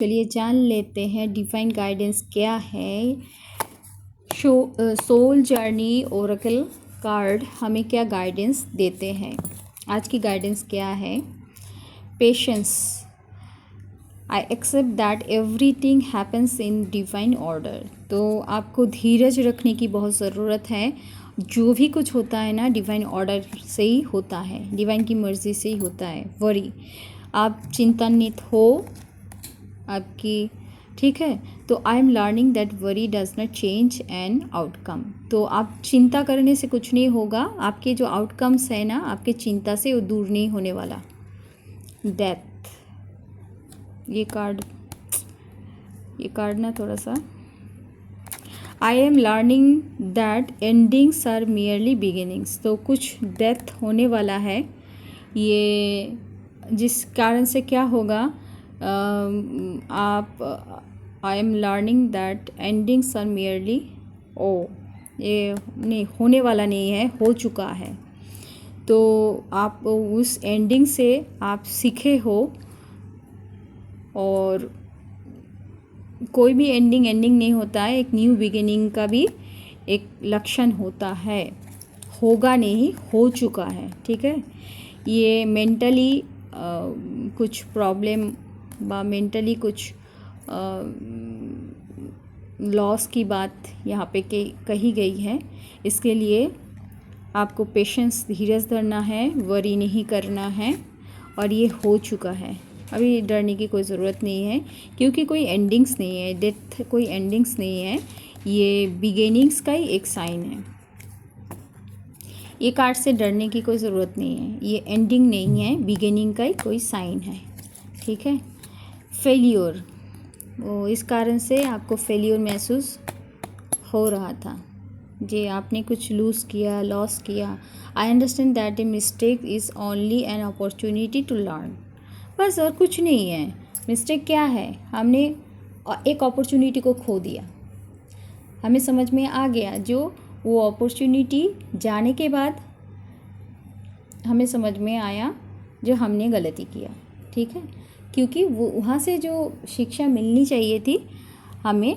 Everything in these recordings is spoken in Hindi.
चलिए जान लेते हैं डिवाइन गाइडेंस क्या है। सोल जर्नी ओरेकल कार्ड हमें क्या गाइडेंस देते हैं। आज की गाइडेंस क्या है? Patience. I accept that everything happens in divine order. तो आपको धीरज रखने की बहुत ज़रूरत है। जो भी कुछ होता है ना, डिवाइन ऑर्डर से ही होता है, डिवाइन की मर्ज़ी से ही होता है। वरी, आप चिंतान्वित हो आपकी, ठीक है। तो I am learning that worry does not change an outcome. तो आप चिंता करने से कुछ नहीं होगा। आपके जो आउटकम्स है ना, आपके चिंता से वो दूर नहीं होने वाला। डेथ, ये कार्ड ना थोड़ा सा, I am learning that endings are merely beginnings. तो कुछ डेथ होने वाला है, ये जिस कारण से क्या होगा, I am learning that endings are merely, ये नहीं होने वाला, नहीं है, हो चुका है। तो आप उस एंडिंग से आप सीखे हो, और कोई भी एंडिंग नहीं होता है। एक न्यू बिगिनिंग का भी एक लक्षण होता है। होगा नहीं, हो चुका है, ठीक है। ये मेंटली कुछ प्रॉब्लम व मेंटली कुछ लॉस की बात यहाँ पे कही गई है। इसके लिए आपको पेशेंस, धीरज धरना है, वरी नहीं करना है, और ये हो चुका है। अभी डरने की कोई ज़रूरत नहीं है, क्योंकि कोई एंडिंग्स नहीं है। डेथ कोई एंडिंग्स नहीं है, ये बिगिनिंग्स का ही एक साइन है। ये कार्ड से डरने की कोई ज़रूरत नहीं है। ये एंडिंग नहीं है, बिगिनिंग का ही कोई साइन है, ठीक है। फेल्योर, वो इस कारण से आपको फेल्योर महसूस हो रहा था, जे आपने कुछ लूज़ किया, लॉस किया। I understand that a mistake is only an opportunity to learn. बस, और कुछ नहीं है। मिस्टेक क्या है? हमने एक अपॉर्चुनिटी को खो दिया। हमें समझ में आ गया, जो वो अपॉर्चुनिटी जाने के बाद हमें समझ में आया जो हमने गलती किया, ठीक है। क्योंकि वो वहाँ से जो शिक्षा मिलनी चाहिए थी हमें,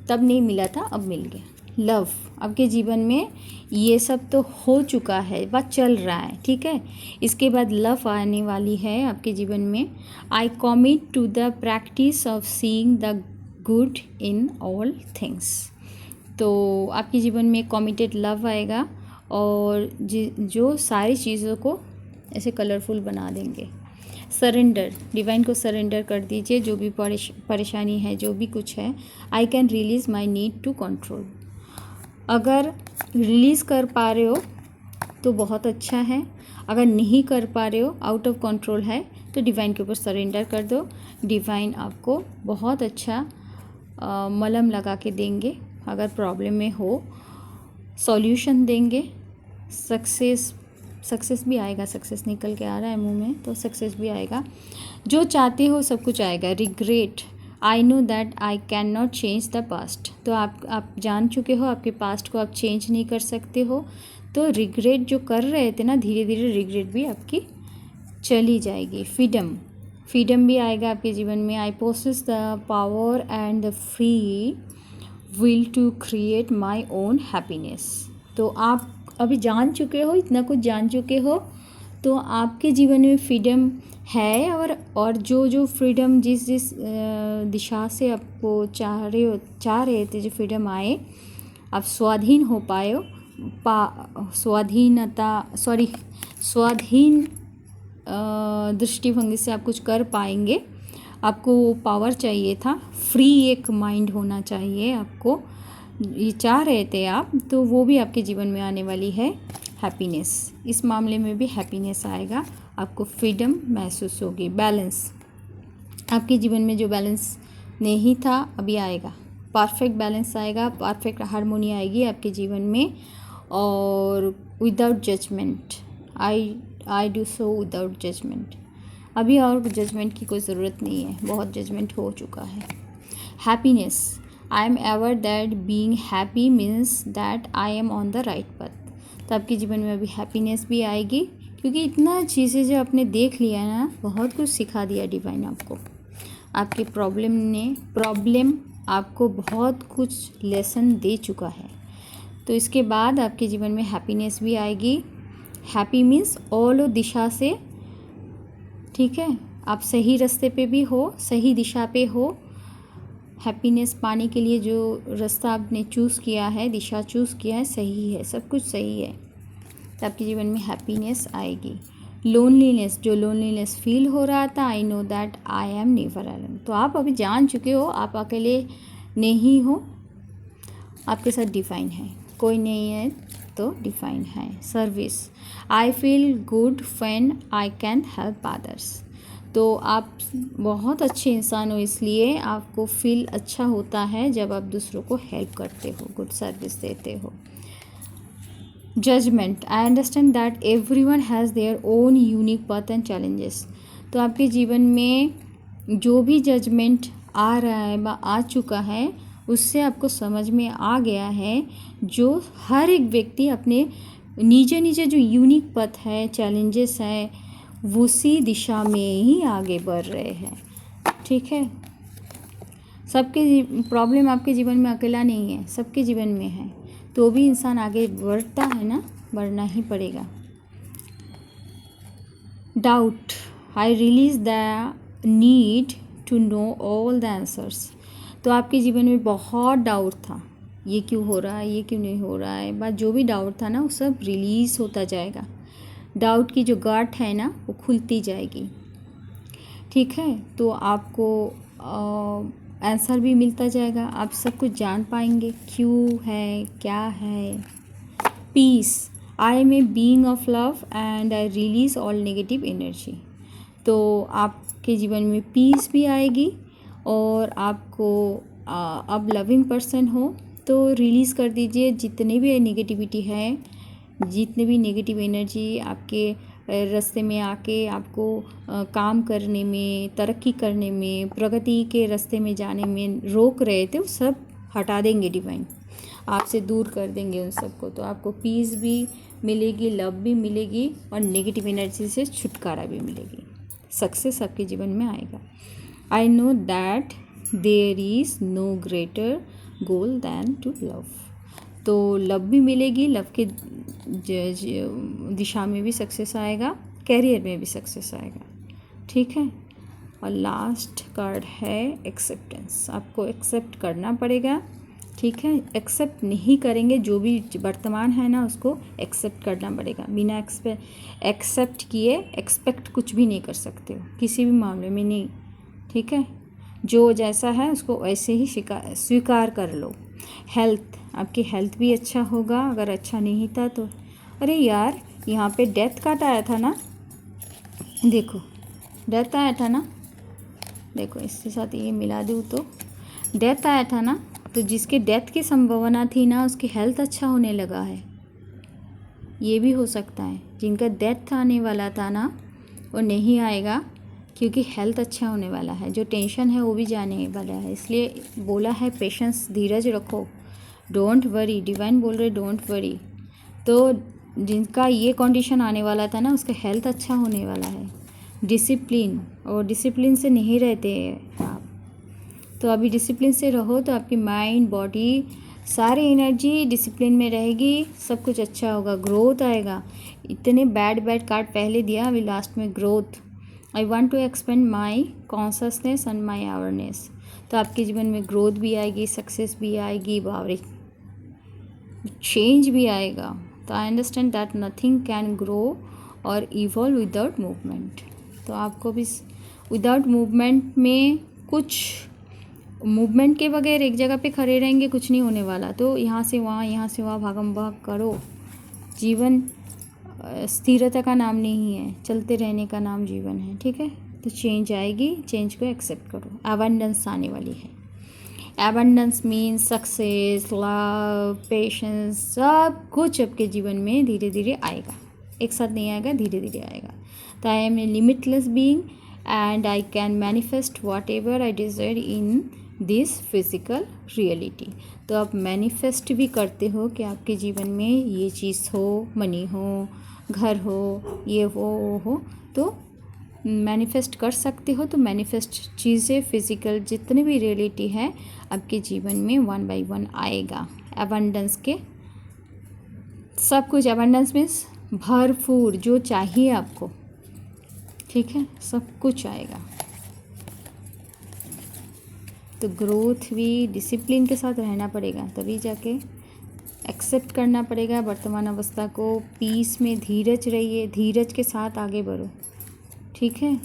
तब नहीं मिला था, अब मिल गया। लव, आपके जीवन में ये सब तो हो चुका है, बस चल रहा है, ठीक है। इसके बाद लव आने वाली है आपके जीवन में। I commit to the practice of seeing the good in all things. तो आपके जीवन में कमिटेड लव आएगा, और जो सारी चीज़ों को ऐसे कलरफुल बना देंगे। सरेंडर, डिवाइन को सरेंडर कर दीजिए। जो भी परेशानी है, जो भी कुछ है, I can release my need to control. अगर रिलीज़ कर पा रहे हो तो बहुत अच्छा है। अगर नहीं कर पा रहे हो, आउट ऑफ कंट्रोल है, तो डिवाइन के ऊपर सरेंडर कर दो। डिवाइन आपको बहुत अच्छा मलहम लगा के देंगे। अगर प्रॉब्लम में हो, सॉल्यूशन देंगे। सक्सेस भी आएगा। सक्सेस निकल के आ रहा है मुंह में, तो सक्सेस भी आएगा। जो चाहते हो सब कुछ आएगा। Regret, I know that I can not change the past. तो आप जान चुके हो, आपके पास्ट को आप चेंज नहीं कर सकते हो। तो रिग्रेट जो कर रहे थे ना, धीरे धीरे रिग्रेट भी आपकी चली जाएगी। फ्रीडम भी आएगा आपके जीवन में। I possess the power and the free will to create my own happiness. तो आप अभी जान चुके हो, इतना कुछ जान चुके हो, तो आपके जीवन में फ्रीडम है। और जो फ्रीडम जिस दिशा से आपको चाह रहे थे, जो फ्रीडम आए, आप स्वाधीन हो पाए हो। स्वाधीन दृष्टिभंगी से आप कुछ कर पाएंगे। आपको पावर चाहिए था, फ्री एक माइंड होना चाहिए आपको, ये चाह रहे थे आप, तो वो भी आपके जीवन में आने वाली है। हैप्पीनेस, इस मामले में भी हैप्पीनेस आएगा। आपको फ्रीडम महसूस होगी। बैलेंस, आपके जीवन में जो बैलेंस नहीं था, अभी आएगा। परफेक्ट बैलेंस आएगा, परफेक्ट हार्मोनी आएगी आपके जीवन में। और without judgement, I do so without judgement. अभी और जजमेंट की कोई ज़रूरत नहीं है, बहुत जजमेंट हो चुका है। Happiness, I am ever that being happy means that I am on the right path. तो आपके जीवन में अभी हैप्पीनेस भी आएगी, क्योंकि इतना चीज़ें जो आपने देख लिया ना, बहुत कुछ सिखा दिया डिवाइन आपको। आपके प्रॉब्लम आपको बहुत कुछ लेसन दे चुका है। तो इसके बाद आपके जीवन में हैप्पीनेस भी आएगी। हैप्पी मीन्स ऑल दिशा से, ठीक है, आप सही रास्ते पे भी हो, सही दिशा पे हो। हैप्पीनेस पाने के लिए जो रास्ता आपने चूज़ किया है, दिशा चूज़ किया है, सही है, सब कुछ सही है, तो आपके जीवन में हैप्पीनेस आएगी। लोनलीनेस, जो लोनलीनेस फील हो रहा था, आई know that I am never alone, तो आप अभी जान चुके हो आप अकेले नहीं हो, आपके साथ डिवाइन है, कोई नहीं है तो डिवाइन है। Service, I feel good when I can help others, तो आप बहुत अच्छे इंसान हो, इसलिए आपको फील अच्छा होता है जब आप दूसरों को हेल्प करते हो, गुड सर्विस देते हो। Judgement, I understand that everyone has their own unique path and challenges, तो आपके जीवन में जो भी जजमेंट आ रहा है व आ चुका है, उससे आपको समझ में आ गया है जो हर एक व्यक्ति अपने निजे जो यूनिक पथ है, चैलेंजेस है, उसी दिशा में ही आगे बढ़ रहे हैं, ठीक है। सबके प्रॉब्लम आपके जीवन में अकेला नहीं है, सबके जीवन में है, तो भी इंसान आगे बढ़ता है ना, बढ़ना ही पड़ेगा। Doubt, I release the need to know all the answers, तो आपके जीवन में बहुत डाउट था, ये क्यों हो रहा है, ये क्यों नहीं हो रहा है, बस जो भी डाउट था ना वो सब रिलीज़ होता जाएगा। डाउट की जो गांठ है ना वो खुलती जाएगी, ठीक है। तो आपको आंसर भी मिलता जाएगा, आप सब कुछ जान पाएंगे क्यों है, क्या है। Peace, I am a being of love and I release all negative energy, तो आपके जीवन में पीस भी आएगी और आपको अब लविंग पर्सन हो तो रिलीज़ कर दीजिए जितने भी नेगेटिविटी है, जितने भी नेगेटिव एनर्जी आपके रास्ते में आके आपको काम करने में, तरक्की करने में, प्रगति के रास्ते में जाने में रोक रहे थे, वो सब हटा देंगे डिवाइन, आपसे दूर कर देंगे उन सबको, तो आपको पीस भी मिलेगी, लव भी मिलेगी और नेगेटिव एनर्जी से छुटकारा भी मिलेगी। सक्सेस आपके जीवन में आएगा। I know that there is no greater goal than to love, तो लव भी मिलेगी, लव के दिशा में भी सक्सेस आएगा, कैरियर में भी सक्सेस आएगा, ठीक है। और लास्ट कार्ड है एक्सेप्टेंस, आपको एक्सेप्ट करना पड़ेगा, ठीक है। एक्सेप्ट नहीं करेंगे, जो भी वर्तमान है ना उसको एक्सेप्ट करना पड़ेगा, बिना एक्सेप्ट किए एक्सपेक्ट कुछ भी नहीं कर सकते हो, किसी भी मामले में नहीं, ठीक है। जो जैसा है उसको वैसे ही स्वीकार कर लो। हेल्थ, आपकी हेल्थ भी अच्छा होगा, अगर अच्छा नहीं था तो, अरे यार यहाँ पे डेथ कार्ड आया था ना, देखो डेथ आया था ना, देखो इसके साथ ये मिला दूँ तो डेथ आया था ना, तो जिसके डेथ की संभावना थी ना उसकी हेल्थ अच्छा होने लगा है, ये भी हो सकता है। जिनका डेथ आने वाला था ना वो नहीं आएगा क्योंकि हेल्थ अच्छा होने वाला है, जो टेंशन है वो भी जाने वाला है, इसलिए बोला है पेशेंस, धीरज रखो, डोंट वरी, डिवाइन बोल रहे डोंट वरी। तो जिनका ये कंडीशन आने वाला था ना उसका हेल्थ अच्छा होने वाला है। डिसिप्लिन, और डिसिप्लिन से नहीं रहते हैं आप, तो अभी डिसिप्लिन से रहो तो आपकी माइंड, बॉडी, सारी एनर्जी डिसिप्लिन में रहेगी, सब कुछ अच्छा होगा, ग्रोथ आएगा। इतने बैड कार्ड पहले दिया, अभी लास्ट में growth. I want to expand my consciousness and my awareness, तो आपके जीवन में ग्रोथ भी आएगी, सक्सेस भी आएगी, बावरी चेंज भी आएगा। तो आई understand that nothing can grow और इवॉल्व विदाउट मूवमेंट, तो आपको भी विदाउट मूवमेंट में, कुछ मूवमेंट के बगैर एक जगह पे खड़े रहेंगे कुछ नहीं होने वाला, तो यहाँ से वहाँ भागम भाग करो। जीवन स्थिरता का नाम नहीं है, चलते रहने का नाम जीवन है, ठीक है। तो चेंज आएगी, चेंज को एक्सेप्ट करो। एबंडेंस आने वाली है, abundance means success, love, patience, सब कुछ आपके जीवन में धीरे धीरे आएगा, एक साथ नहीं आएगा, धीरे धीरे आएगा। तो I am a limitless being and I can manifest whatever I desire in this physical reality, तो आप मैनिफेस्ट भी करते हो कि आपके जीवन में ये चीज़ हो, मनी हो, घर हो, ये हो, वो हो, तो मैनिफेस्ट कर सकते हो, तो मैनिफेस्ट चीज़ें फिज़िकल जितने भी रियलिटी है आपके जीवन में 1 बाय 1 आएगा। अबंडेंस के सब कुछ, अबंडेंस मीन्स भरपूर, जो चाहिए आपको, ठीक है, सब कुछ आएगा। तो ग्रोथ भी डिसिप्लिन के साथ रहना पड़ेगा, तभी जाके एक्सेप्ट करना पड़ेगा वर्तमान अवस्था को। पीस में धीरज रहिए, धीरज के साथ आगे बढ़ो, ठीक है।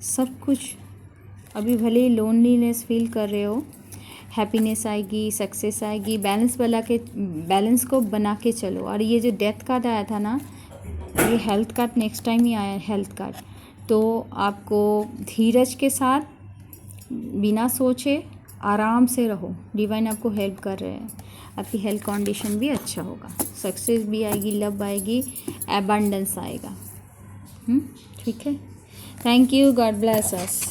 सब कुछ, अभी भले ही लोनलीनेस फील कर रहे हो, हैप्पीनेस आएगी, सक्सेस आएगी। बैलेंस को बना के चलो। और ये जो डेथ कार्ड आया था ना, ये हेल्थ कार्ड नेक्स्ट टाइम ही आया है, हेल्थ कार्ड। तो आपको धीरज के साथ बिना सोचे आराम से रहो, डिवाइन आपको हेल्प कर रहे हैं, आपकी हेल्थ कंडीशन भी अच्छा होगा, सक्सेस भी आएगी, लव आएगी, एबंडेंस आएगा। ठीक है। Thank you, God bless us.